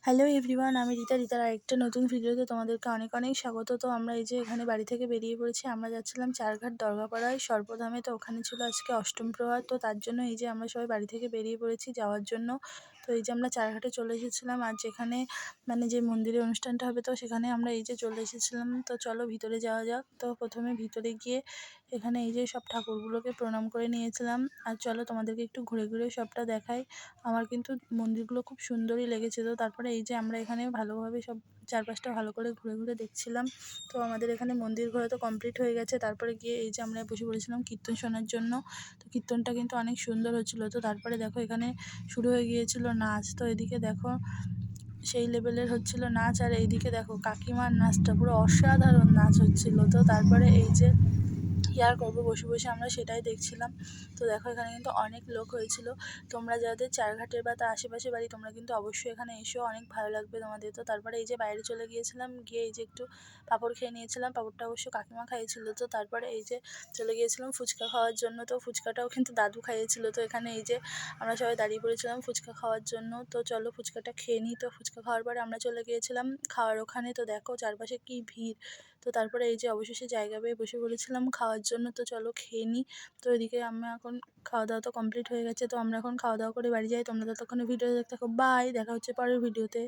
Hello everyone, আমি রিতার আরেকটা নতুন ভিডিওতে তোমাদেরকে অনেক অনেক স্বাগত। তো আমরা এই যে এখানে বাড়ি থেকে বেরিয়ে পড়েছি। আমরা যাচ্ছিলাম চারঘাট দরগাপাড়ায় সর্বধামে। তো ওখানে ছিল আজকে অষ্টম প্রহর। তো তার জন্য এই যে আমরা সবাই বাড়ি থেকে বেরিয়ে পড়েছি যাওয়ার জন্য। তো এই যে আমরা চারঘাটে চলে এসেছিলাম, আর যেখানে মানে যে মন্দিরে অনুষ্ঠানটা হবে তো সেখানে আমরা এই যে চলে এসেছিলাম। তো চলো ভিতরে যাওয়া যাক। তো প্রথমে ভিতরে গিয়ে এখানে এই যে সব ঠাকুরগুলোকে প্রণাম করে নিয়েছিলাম। আর চলো তোমাদেরকে একটু ঘুরে ঘুরে সবটা দেখাই। আমার কিন্তু মন্দিরগুলো খুব সুন্দরই লেগেছে। তো তারপরে এই যে আমরা এখানে ভালোভাবে সব চারপাশটা ভালো করে ঘুরে ঘুরে দেখছিলাম। তো আমাদের এখানে মন্দির ঘোরা তো কমপ্লিট হয়ে গেছে। তারপরে গিয়ে এই যে আমরা বসে পড়েছিলাম কীর্তন শোনার জন্য। তো কীর্তনটা কিন্তু অনেক সুন্দর হচ্ছিলো। তো তারপরে দেখো এখানে শুরু হয়ে গিয়েছিল নাচ। তো এদিকে দেখো সেই লেভেলের হচ্ছিল নাচ, আর এইদিকে দেখো কাকিমার নাচটা পুরো অসাধারণ নাচ হচ্ছিল। তো তারপরে এই যে কি আর করবো, বসে বসে আমরা সেটাই দেখছিলাম। তো দেখো এখানে কিন্তু অনেক লোক হয়েছিল। তোমরা যাদের চারঘাটের বা তার আশেপাশে বাড়ি তোমরা কিন্তু অবশ্যই এখানে এসো, অনেক ভালো লাগবে তোমাদের। তো তারপরে এই যে বাইরে চলে গিয়েছিলাম, গিয়ে এই যে একটু পাঁপড় খেয়ে নিয়েছিলাম। পাঁপড়টা অবশ্য কাকিমা খাইয়েছিল। তো তারপরে এই যে চলে গিয়েছিলাম ফুচকা খাওয়ার জন্য। তো ফুচকাটাও কিন্তু দাদু খাইয়েছিল। তো এখানে এই যে আমরা সবাই দাঁড়িয়ে পড়েছিলাম ফুচকা খাওয়ার জন্য। তো চলো ফুচকাটা খেয়ে নিই। তো ফুচকা খাওয়ার পরে আমরা চলে গিয়েছিলাম খাওয়ার ওখানে। তো দেখো চারপাশে কি ভিড়। তো তারপরে এই যে অবশেষে জায়গা পেয়ে বসে পড়েছিলাম খাওয়ার জন্য। তো চলো খেয়ে নিই। তো এদিকে আমরা এখন খাওয়া দাওয়া তো কমপ্লিট হয়ে গেছে। তো আমরা এখন খাওয়া দাওয়া করে বাড়ি যাই। তোমরা ততক্ষণে ভিডিও দেখতে থাকো। বাই, দেখা হচ্ছে পরের ভিডিওতে।